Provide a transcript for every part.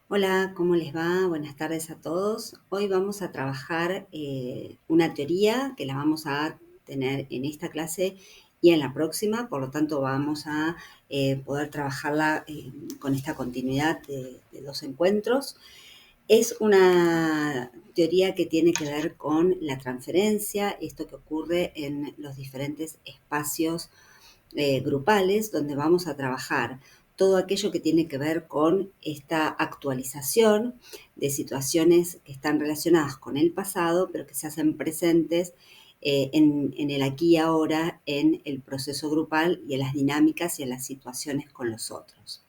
Hola, ¿cómo les va? Buenas tardes a todos. Hoy vamos a trabajar una teoría que la vamos a tener en esta clase y en la próxima, por lo tanto vamos a poder trabajarla con esta continuidad de dos encuentros. Es una teoría que tiene que ver con la transferencia, esto que ocurre en los diferentes espacios grupales, donde vamos a trabajar todo aquello que tiene que ver con esta actualización de situaciones que están relacionadas con el pasado, pero que se hacen presentes en el aquí y ahora, en el proceso grupal y en las dinámicas y en las situaciones con los otros.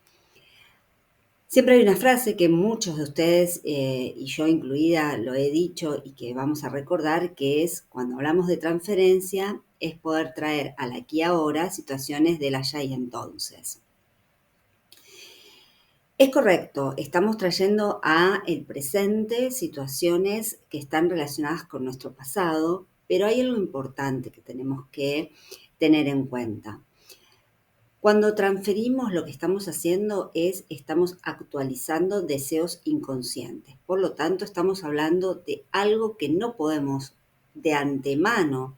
Siempre hay una frase que muchos de ustedes, y yo incluida, lo he dicho y que vamos a recordar, que es cuando hablamos de transferencia, es poder traer al aquí y ahora situaciones del allá y entonces. Es correcto, estamos trayendo a el presente situaciones que están relacionadas con nuestro pasado, pero hay algo importante que tenemos que tener en cuenta. Cuando transferimos, lo que estamos haciendo es, estamos actualizando deseos inconscientes. Por lo tanto, estamos hablando de algo que no podemos de antemano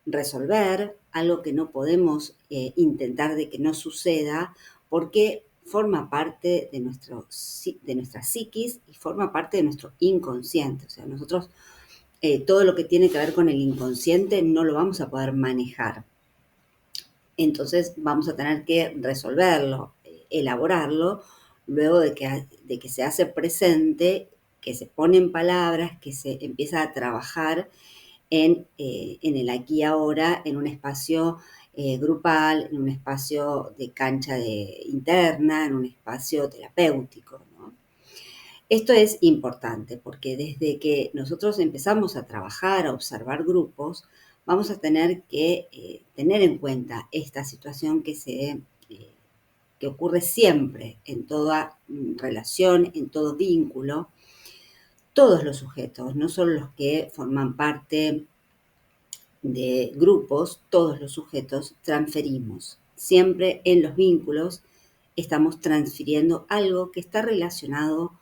resolver, algo que no podemos intentar de que no suceda, porque forma parte de nuestra psiquis y forma parte de nuestro inconsciente. O sea, nosotros todo lo que tiene que ver con el inconsciente no lo vamos a poder manejar. Entonces vamos a tener que resolverlo, elaborarlo, luego de que se hace presente, que se pone en palabras, que se empieza a trabajar en el aquí y ahora, en un espacio grupal, en un espacio de cancha interna, en un espacio terapéutico, ¿no? Esto es importante porque desde que nosotros empezamos a trabajar, a observar grupos, vamos a tener que tener en cuenta esta situación que ocurre siempre en toda relación, en todo vínculo. Todos los sujetos, no solo los que forman parte de grupos, todos los sujetos transferimos. Siempre en los vínculos estamos transfiriendo algo que está relacionado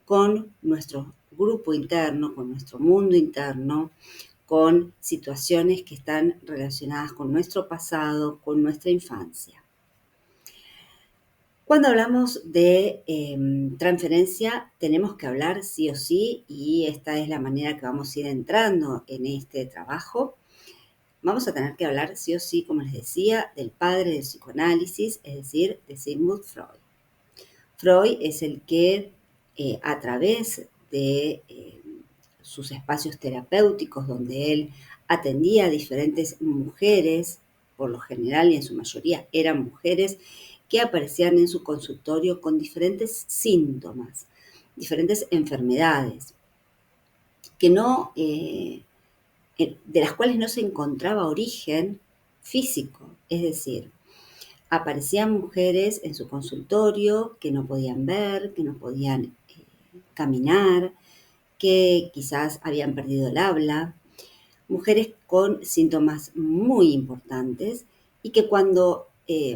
con nuestro grupo interno, con nuestro mundo interno, con situaciones que están relacionadas con nuestro pasado, con nuestra infancia. Cuando hablamos de transferencia, tenemos que hablar sí o sí, y esta es la manera que vamos a ir entrando en este trabajo. Vamos a tener que hablar sí o sí, como les decía, del padre del psicoanálisis, es decir, de Sigmund Freud. Freud es el que a través de sus espacios terapéuticos, donde él atendía a diferentes mujeres, por lo general y en su mayoría eran mujeres, que aparecían en su consultorio con diferentes síntomas, diferentes enfermedades, que no, de las cuales no se encontraba origen físico, es decir, aparecían mujeres en su consultorio que no podían ver, que no podían caminar, que quizás habían perdido el habla, mujeres con síntomas muy importantes y que cuando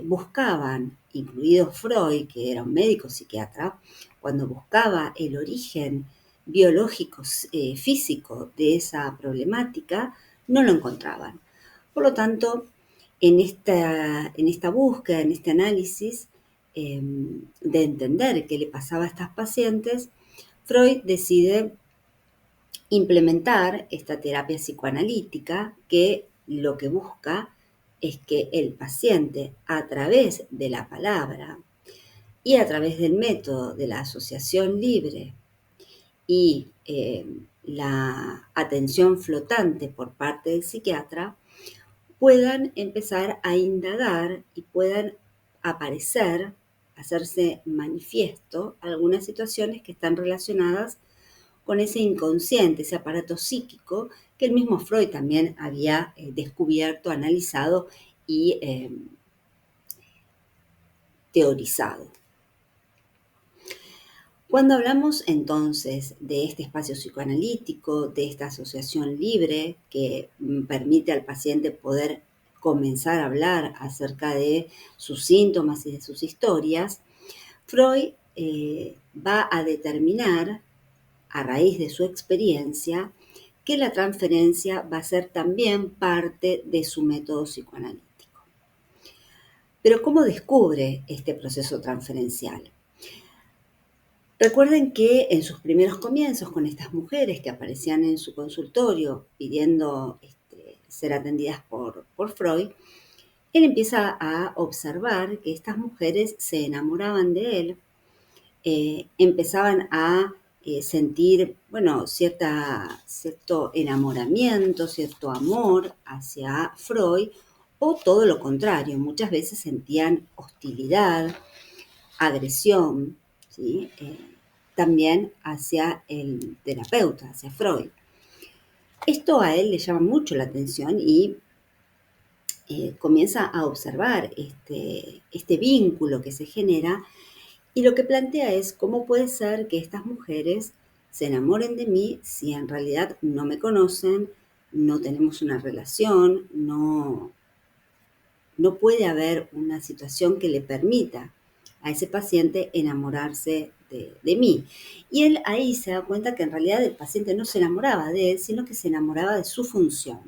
buscaban, incluido Freud, que era un médico psiquiatra, cuando buscaba el origen biológico, físico de esa problemática, no lo encontraban. Por lo tanto, en esta búsqueda, en este análisis de entender qué le pasaba a estas pacientes, Freud decide implementar esta terapia psicoanalítica que lo que busca es que el paciente, a través de la palabra y a través del método de la asociación libre y la atención flotante por parte del psiquiatra, puedan empezar a indagar y puedan aparecer, hacerse manifiesto algunas situaciones que están relacionadas con ese inconsciente, ese aparato psíquico que el mismo Freud también había descubierto, analizado y teorizado. Cuando hablamos entonces de este espacio psicoanalítico, de esta asociación libre que permite al paciente poder comenzar a hablar acerca de sus síntomas y de sus historias, Freud va a determinar, a raíz de su experiencia, que la transferencia va a ser también parte de su método psicoanalítico. Pero ¿cómo descubre este proceso transferencial? Recuerden que en sus primeros comienzos con estas mujeres que aparecían en su consultorio pidiendo ser atendidas por Freud, él empieza a observar que estas mujeres se enamoraban de él, empezaban a sentir, bueno, cierto enamoramiento, cierto amor hacia Freud, o todo lo contrario, muchas veces sentían hostilidad, agresión, ¿sí? También hacia el terapeuta, hacia Freud. Esto a él le llama mucho la atención y comienza a observar este vínculo que se genera, y lo que plantea es cómo puede ser que estas mujeres se enamoren de mí si en realidad no me conocen, no tenemos una relación, no puede haber una situación que le permita a ese paciente enamorarse de mí. Y él ahí se da cuenta que en realidad el paciente no se enamoraba de él, sino que se enamoraba de su función.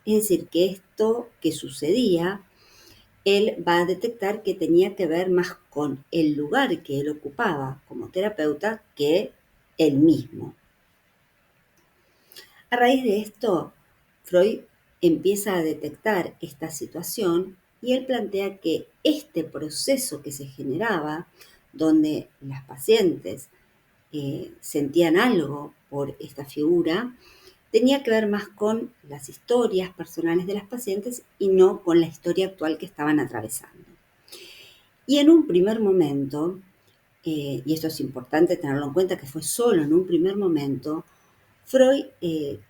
Es decir, que esto que sucedía, él va a detectar que tenía que ver más con el lugar que él ocupaba como terapeuta que él mismo. A raíz de esto, Freud empieza a detectar esta situación y él plantea que este proceso que se generaba, donde las pacientes sentían algo por esta figura, tenía que ver más con las historias personales de las pacientes y no con la historia actual que estaban atravesando. Y en un primer momento, y esto es importante tenerlo en cuenta que fue solo en un primer momento, Freud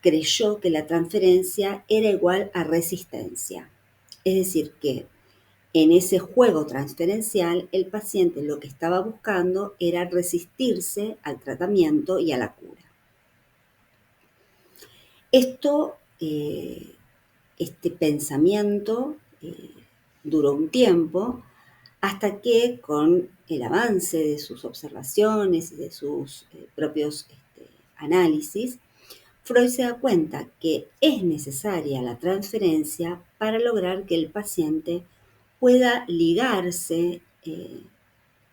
creyó que la transferencia era igual a resistencia. Es decir, que en ese juego transferencial el paciente lo que estaba buscando era resistirse al tratamiento y a la cura. Este pensamiento duró un tiempo hasta que con el avance de sus observaciones y de sus propios análisis, Freud se da cuenta que es necesaria la transferencia para lograr que el paciente pueda ligarse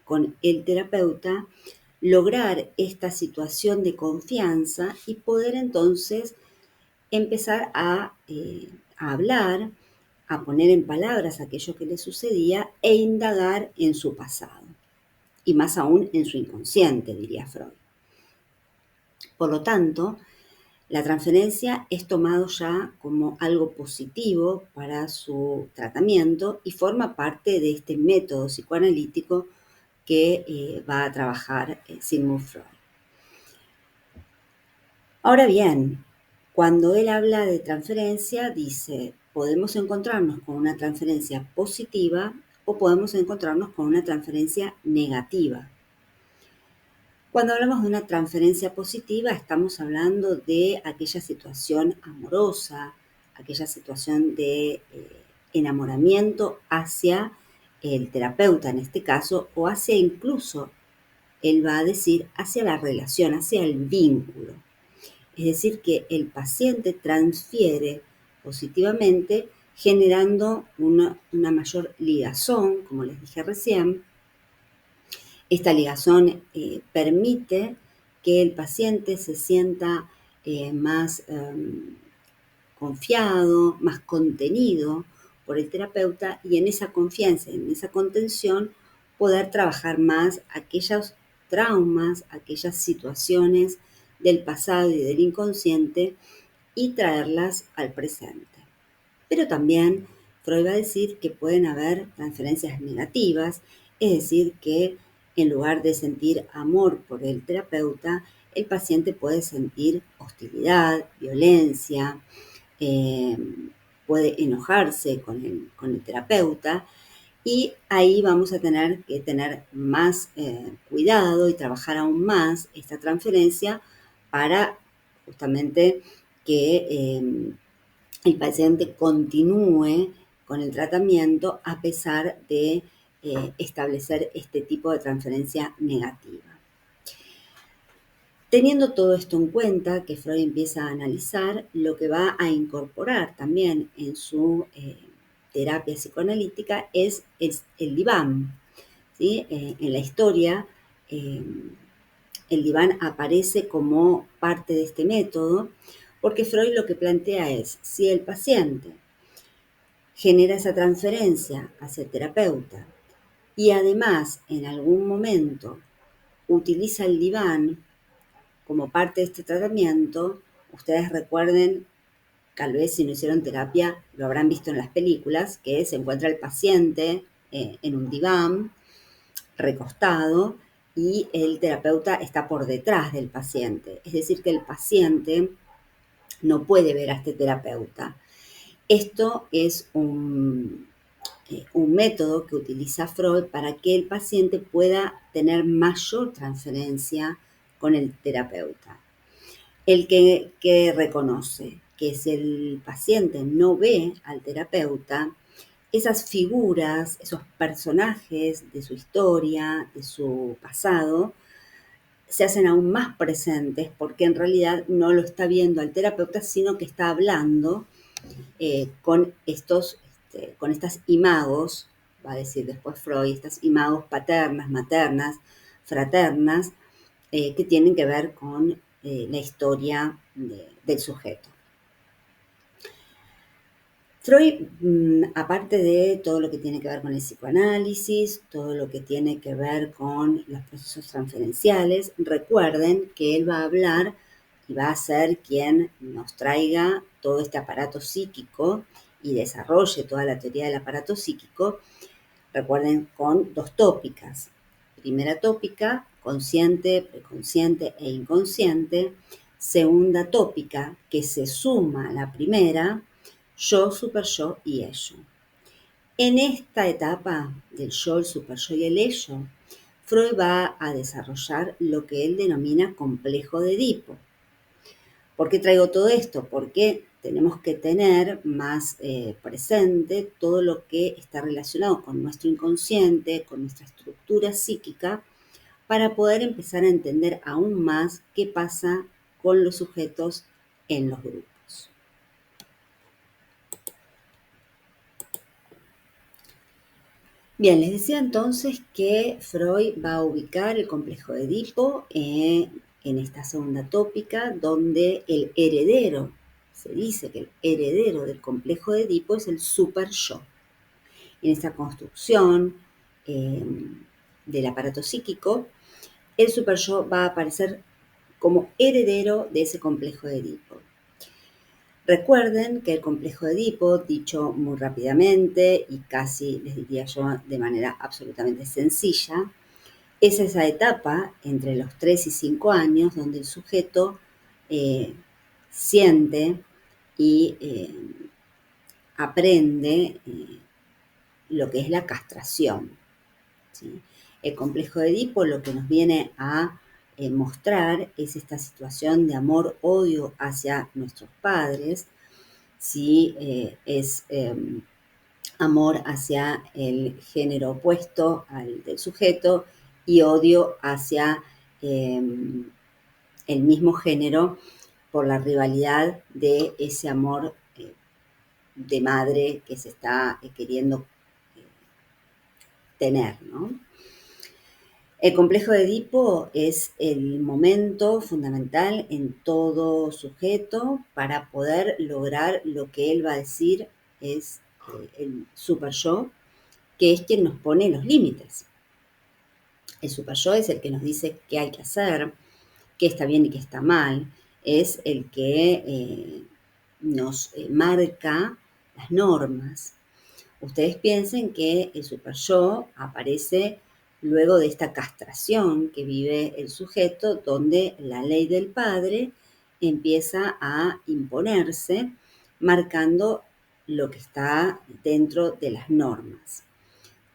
con el terapeuta, lograr esta situación de confianza y poder entonces empezar a hablar, a poner en palabras aquello que le sucedía e indagar en su pasado, y más aún en su inconsciente, diría Freud. Por lo tanto, la transferencia es tomado ya como algo positivo para su tratamiento y forma parte de este método psicoanalítico que va a trabajar Sigmund Freud. Ahora bien, cuando él habla de transferencia, dice, podemos encontrarnos con una transferencia positiva o podemos encontrarnos con una transferencia negativa. Cuando hablamos de una transferencia positiva, estamos hablando de aquella situación amorosa, aquella situación de enamoramiento hacia el terapeuta en este caso, o hacia incluso, él va a decir, hacia la relación, hacia el vínculo. Es decir, que el paciente transfiere positivamente generando una mayor ligazón, como les dije recién. Esta ligazón permite que el paciente se sienta más confiado, más contenido por el terapeuta, y en esa confianza, en esa contención, poder trabajar más aquellos traumas, aquellas situaciones del pasado y del inconsciente y traerlas al presente. Pero también Freud va a decir que pueden haber transferencias negativas, es decir, que en lugar de sentir amor por el terapeuta, el paciente puede sentir hostilidad, violencia, eh, puede enojarse con el terapeuta, y ahí vamos a tener que tener más cuidado y trabajar aún más esta transferencia para justamente que el paciente continúe con el tratamiento a pesar de establecer este tipo de transferencia negativa. Teniendo todo esto en cuenta, que Freud empieza a analizar, lo que va a incorporar también en su terapia psicoanalítica es el diván. ¿Sí? En la historia, el diván aparece como parte de este método, porque Freud lo que plantea es, si el paciente genera esa transferencia hacia el terapeuta y además en algún momento utiliza el diván como parte de este tratamiento, ustedes recuerden, tal vez si no hicieron terapia, lo habrán visto en las películas, que se encuentra el paciente en un diván, recostado, y el terapeuta está por detrás del paciente. Es decir, que el paciente no puede ver a este terapeuta. Esto es un método que utiliza Freud para que el paciente pueda tener mayor transferencia con el terapeuta. El que reconoce que si el paciente no ve al terapeuta, esas figuras, esos personajes de su historia, de su pasado, se hacen aún más presentes porque en realidad no lo está viendo al terapeuta, sino que está hablando con estas imagos, va a decir después Freud, estas imagos paternas, maternas, fraternas, que tienen que ver con la historia del sujeto. Freud, aparte de todo lo que tiene que ver con el psicoanálisis, todo lo que tiene que ver con los procesos transferenciales, recuerden que él va a hablar y va a ser quien nos traiga todo este aparato psíquico y desarrolle toda la teoría del aparato psíquico, recuerden, con dos tópicas. Primera tópica, consciente, preconsciente e inconsciente. Segunda tópica, que se suma a la primera, yo, superyo y ello. En esta etapa del yo, el superyo y el ello, Freud va a desarrollar lo que él denomina complejo de Edipo. ¿Por qué traigo todo esto? Porque tenemos que tener más presente todo lo que está relacionado con nuestro inconsciente, con nuestra estructura psíquica, para poder empezar a entender aún más qué pasa con los sujetos en los grupos. Bien, les decía entonces que Freud va a ubicar el complejo de Edipo en esta segunda tópica, donde el heredero, se dice que el heredero del complejo de Edipo es el super-yo. En esta construcción del aparato psíquico, el super-yo va a aparecer como heredero de ese complejo de Edipo. Recuerden que el complejo de Edipo, dicho muy rápidamente y casi les diría yo de manera absolutamente sencilla, es esa etapa entre los 3 y 5 años donde el sujeto siente y aprende lo que es la castración, ¿sí? El complejo de Edipo lo que nos viene a mostrar es esta situación de amor-odio hacia nuestros padres, si es amor hacia el género opuesto al del sujeto y odio hacia el mismo género por la rivalidad de ese amor de madre que se está queriendo tener, ¿no? El complejo de Edipo es el momento fundamental en todo sujeto para poder lograr lo que él va a decir es el super yo, que es quien nos pone los límites. El super yo es el que nos dice qué hay que hacer, qué está bien y qué está mal. Es el que nos marca las normas. Ustedes piensen que el super yo aparece luego de esta castración que vive el sujeto, donde la ley del padre empieza a imponerse, marcando lo que está dentro de las normas.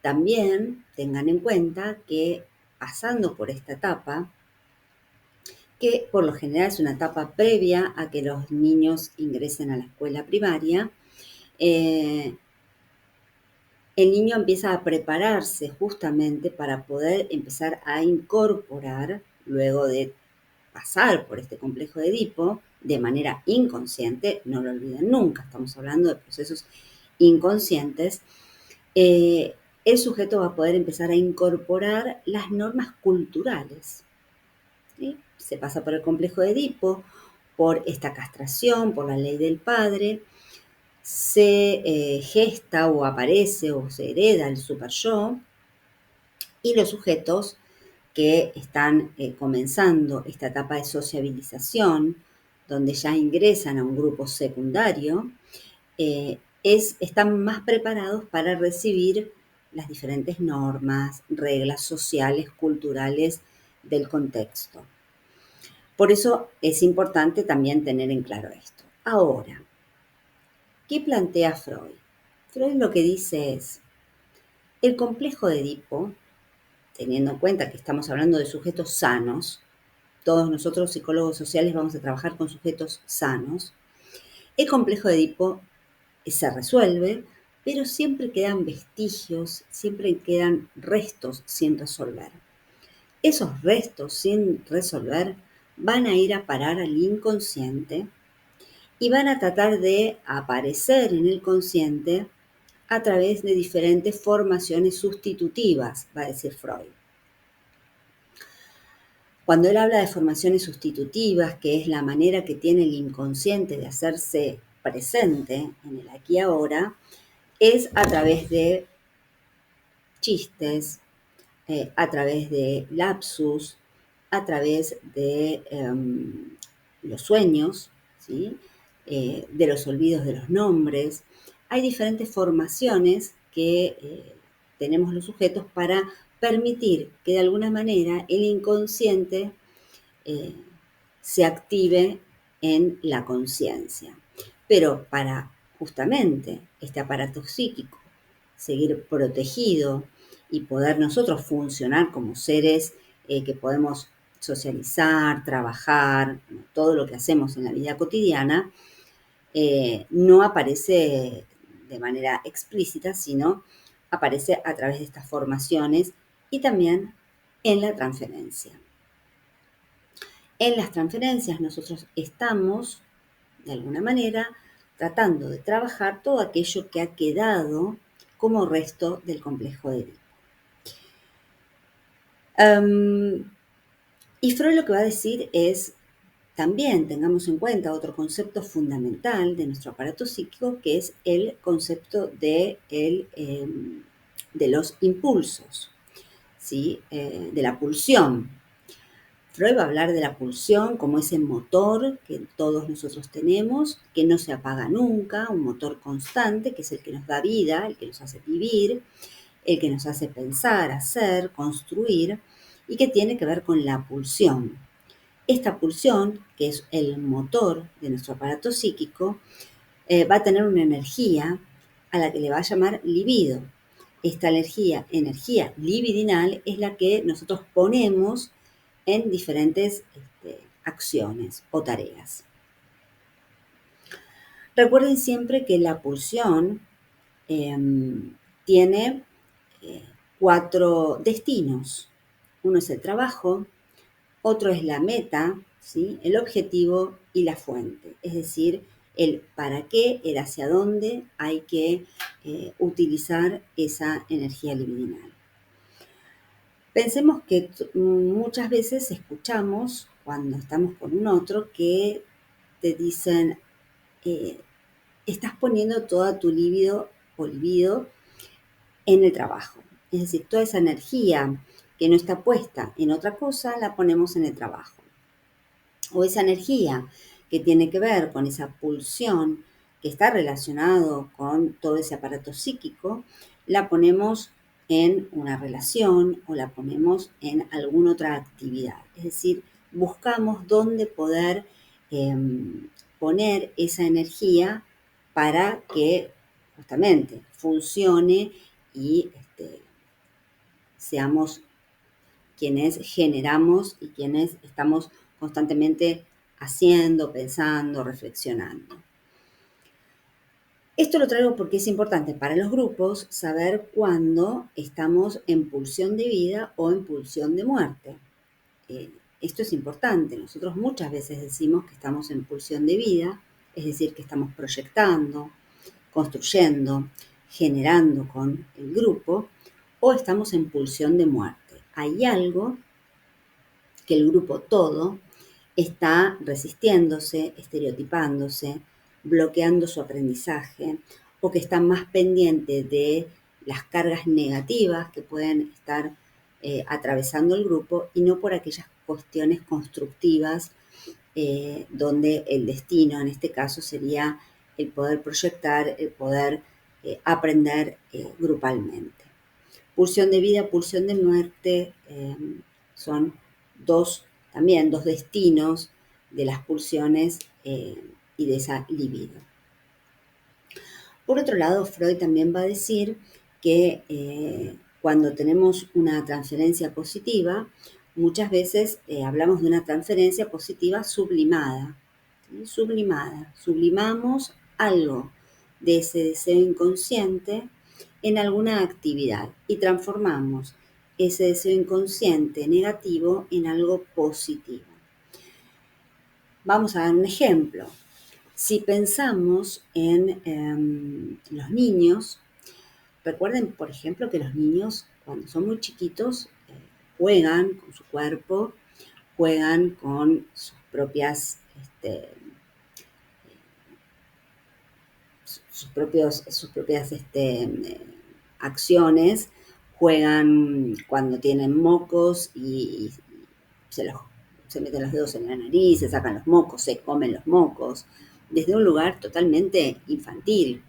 También tengan en cuenta que pasando por esta etapa, que por lo general es una etapa previa a que los niños ingresen a la escuela primaria, el niño empieza a prepararse justamente para poder empezar a incorporar, luego de pasar por este complejo de Edipo, de manera inconsciente, no lo olviden nunca, estamos hablando de procesos inconscientes, el sujeto va a poder empezar a incorporar las normas culturales. ¿Sí? Se pasa por el complejo de Edipo, por esta castración, por la ley del padre, se gesta o aparece o se hereda el super yo, y los sujetos que están comenzando esta etapa de sociabilización, donde ya ingresan a un grupo secundario, están más preparados para recibir las diferentes normas, reglas sociales, culturales del contexto. Por eso es importante también tener en claro esto. Ahora, ¿qué plantea Freud? Freud lo que dice es, el complejo de Edipo, teniendo en cuenta que estamos hablando de sujetos sanos, todos nosotros psicólogos sociales vamos a trabajar con sujetos sanos, el complejo de Edipo se resuelve, pero siempre quedan vestigios, siempre quedan restos sin resolver. Esos restos sin resolver van a ir a parar al inconsciente y van a tratar de aparecer en el consciente a través de diferentes formaciones sustitutivas, va a decir Freud. Cuando él habla de formaciones sustitutivas, que es la manera que tiene el inconsciente de hacerse presente en el aquí y ahora, es a través de chistes, a través de lapsus, a través de los sueños, ¿sí? De los olvidos de los nombres. Hay diferentes formaciones que tenemos los sujetos para permitir que de alguna manera el inconsciente eh, se active en la conciencia. Pero para justamente este aparato psíquico seguir protegido y poder nosotros funcionar como seres que podemos socializar, trabajar, todo lo que hacemos en la vida cotidiana, no aparece de manera explícita, sino aparece a través de estas formaciones y también en la transferencia. En las transferencias nosotros estamos, de alguna manera, tratando de trabajar todo aquello que ha quedado como resto del complejo de Edipo. Y Freud lo que va a decir es, también tengamos en cuenta otro concepto fundamental de nuestro aparato psíquico, que es el concepto de los impulsos, ¿sí? De la pulsión. Freud va a hablar de la pulsión como ese motor que todos nosotros tenemos, que no se apaga nunca, un motor constante, que es el que nos da vida, el que nos hace vivir, el que nos hace pensar, hacer, construir, y que tiene que ver con la pulsión. Esta pulsión, que es el motor de nuestro aparato psíquico, va a tener una energía a la que le va a llamar libido. Esta energía libidinal, es la que nosotros ponemos en diferentes acciones o tareas. Recuerden siempre que la pulsión tiene 4 destinos. Uno es el trabajo, otro es la meta, ¿sí? El objetivo y la fuente. Es decir, el para qué, el hacia dónde hay que utilizar esa energía libidinal. Pensemos que muchas veces escuchamos, cuando estamos con un otro, que te dicen, estás poniendo toda tu libido o libido en el trabajo. Es decir, toda esa energía que no está puesta en otra cosa, la ponemos en el trabajo. O esa energía que tiene que ver con esa pulsión que está relacionado con todo ese aparato psíquico, la ponemos en una relación o la ponemos en alguna otra actividad. Es decir, buscamos dónde poder poner esa energía para que justamente funcione y seamos quienes generamos y quienes estamos constantemente haciendo, pensando, reflexionando. Esto lo traigo porque es importante para los grupos saber cuándo estamos en pulsión de vida o en pulsión de muerte. Eh, Esto es importante. Nosotros muchas veces decimos que estamos en pulsión de vida, es decir, que estamos proyectando, construyendo, generando con el grupo, o estamos en pulsión de muerte. Hay algo que el grupo todo está resistiéndose, estereotipándose, bloqueando su aprendizaje, o que está más pendiente de las cargas negativas que pueden estar atravesando el grupo y no por aquellas cuestiones constructivas donde el destino en este caso sería el poder proyectar, el poder aprender grupalmente. Pulsión de vida, pulsión de muerte son también dos destinos de las pulsiones y de esa libido. Por otro lado, Freud también va a decir que cuando tenemos una transferencia positiva, muchas veces hablamos de una transferencia positiva sublimada. ¿Sí? Sublimada. Sublimamos algo de ese deseo inconsciente en alguna actividad y transformamos ese deseo inconsciente negativo en algo positivo. Vamos a dar un ejemplo. Si pensamos en los niños, recuerden, por ejemplo, que los niños cuando son muy chiquitos juegan con su cuerpo, juegan con sus propias sus propias acciones, juegan cuando tienen mocos y se meten los dedos en la nariz, se sacan los mocos, se comen los mocos, desde un lugar totalmente infantil.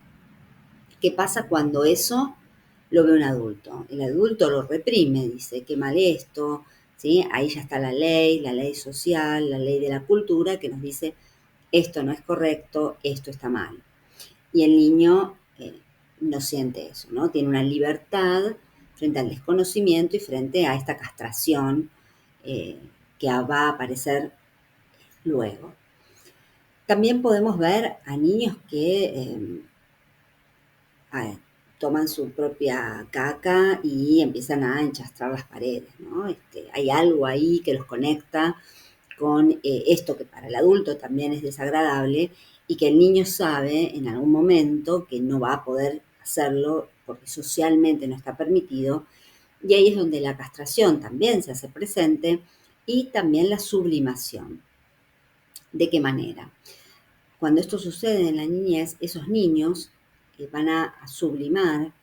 ¿Qué pasa cuando eso lo ve un adulto? El adulto lo reprime, dice, qué mal esto, ¿sí? Ahí ya está la ley social, la ley de la cultura que nos dice esto no es correcto, esto está mal. Y el niño no siente eso, ¿no? Tiene una libertad frente al desconocimiento y frente a esta castración que va a aparecer luego. También podemos ver a niños que toman su propia caca y empiezan a enchastrar las paredes, ¿no? Hay algo ahí que los conecta con esto que para el adulto también es desagradable y que el niño sabe en algún momento que no va a poder hacerlo porque socialmente no está permitido, y ahí es donde la castración también se hace presente y también la sublimación. ¿De qué manera? Cuando esto sucede en la niñez, esos niños van a sublimar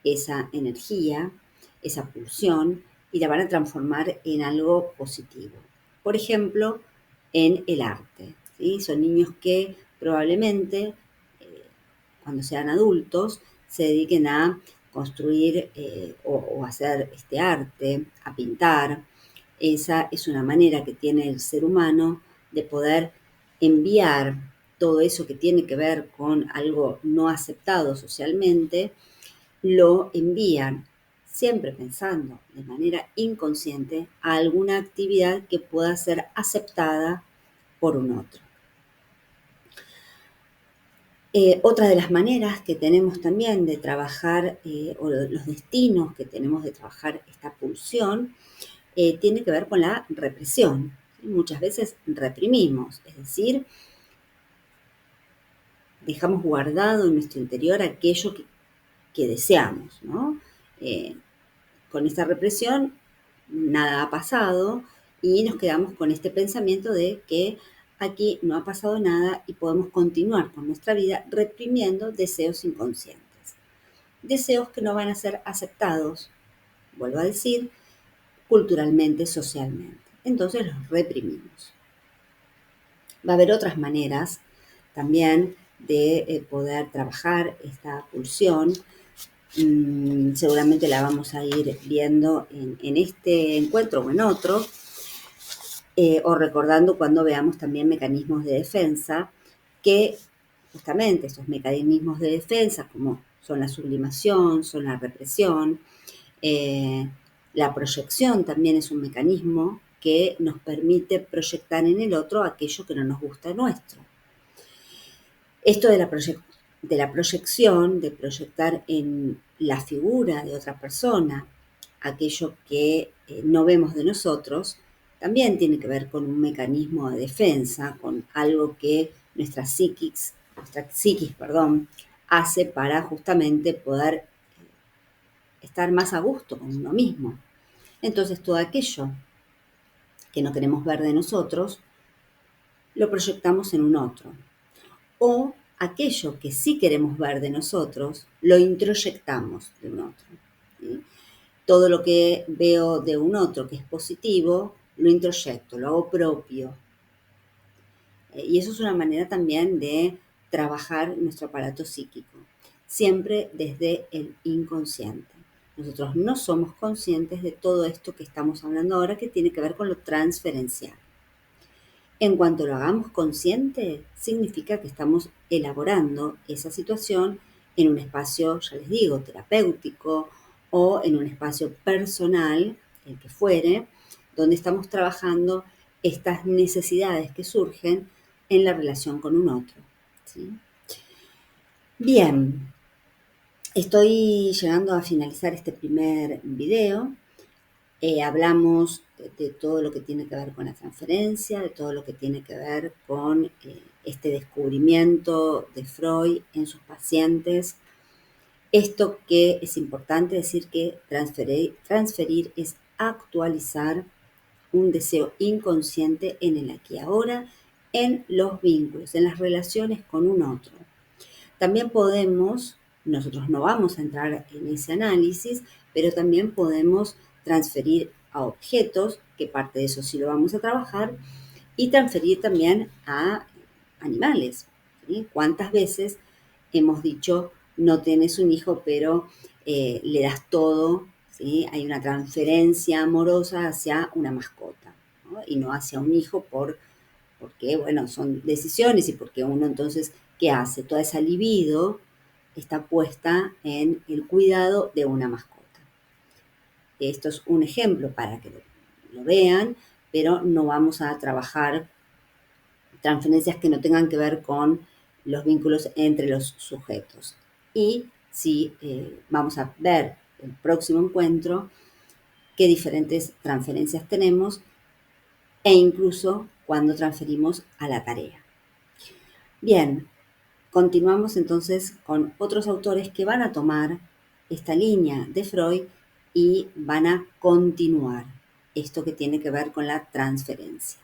esa energía, esa pulsión, y la van a transformar en algo positivo. Por ejemplo, en el arte. ¿Sí? Son niños que probablemente, cuando sean adultos, se dediquen a construir o hacer este arte, a pintar. Esa es una manera que tiene el ser humano de poder enviar todo eso que tiene que ver con algo no aceptado socialmente, lo envían siempre pensando de manera inconsciente a alguna actividad que pueda ser aceptada por un otro. Otra de las maneras que tenemos también de trabajar, o los destinos que tenemos de trabajar esta pulsión, tiene que ver con la represión. ¿Sí? Muchas veces reprimimos, es decir, dejamos guardado en nuestro interior aquello que deseamos, ¿no? Con esta represión nada ha pasado y nos quedamos con este pensamiento de que aquí no ha pasado nada y podemos continuar con nuestra vida reprimiendo deseos inconscientes. Deseos que no van a ser aceptados, vuelvo a decir, culturalmente, socialmente. Entonces los reprimimos. Va a haber otras maneras también de poder trabajar esta pulsión. Seguramente la vamos a ir viendo en este encuentro o en otro, o recordando cuando veamos también mecanismos de defensa, que justamente esos mecanismos de defensa, como son la sublimación, son la represión, la proyección también es un mecanismo que nos permite proyectar en el otro aquello que no nos gusta nuestro. Esto de de la proyección, de proyectar en la figura de otra persona aquello que no vemos de nosotros, también tiene que ver con un mecanismo de defensa, con algo que nuestra psiquis, hace para justamente poder estar más a gusto con uno mismo. Entonces todo aquello que no queremos ver de nosotros, lo proyectamos en un otro. O aquello que sí queremos ver de nosotros, lo introyectamos de un otro. ¿Sí? Todo lo que veo de un otro que es positivo, lo introyecto, lo hago propio. Y eso es una manera también de trabajar nuestro aparato psíquico, siempre desde el inconsciente. Nosotros no somos conscientes de todo esto que estamos hablando ahora, que tiene que ver con lo transferencial. En cuanto lo hagamos consciente, significa que estamos elaborando esa situación en un espacio, ya les digo, terapéutico o en un espacio personal, el que fuere, donde estamos trabajando estas necesidades que surgen en la relación con un otro. ¿Sí? Bien, estoy llegando a finalizar este primer video. Hablamos de todo lo que tiene que ver con la transferencia, de todo lo que tiene que ver con este descubrimiento de Freud en sus pacientes. Esto que es importante decir que transferir es actualizar un deseo inconsciente en el aquí y ahora, en los vínculos, en las relaciones con un otro. También podemos, nosotros no vamos a entrar en ese análisis, pero también podemos transferir a objetos, que parte de eso sí lo vamos a trabajar, y transferir también a animales. ¿Sí? ¿Cuántas veces hemos dicho, no tenés un hijo, pero le das todo? ¿Sí? Hay una transferencia amorosa hacia una mascota, ¿no? Y no hacia un hijo porque, bueno, son decisiones y porque uno entonces, ¿qué hace? Toda esa libido está puesta en el cuidado de una mascota. Esto es un ejemplo para que lo vean, pero no vamos a trabajar transferencias que no tengan que ver con los vínculos entre los sujetos. Y sí, vamos a ver el próximo encuentro qué diferentes transferencias tenemos e incluso cuando transferimos a la tarea. Bien, continuamos entonces con otros autores que van a tomar esta línea de Freud y van a continuar esto que tiene que ver con la transferencia.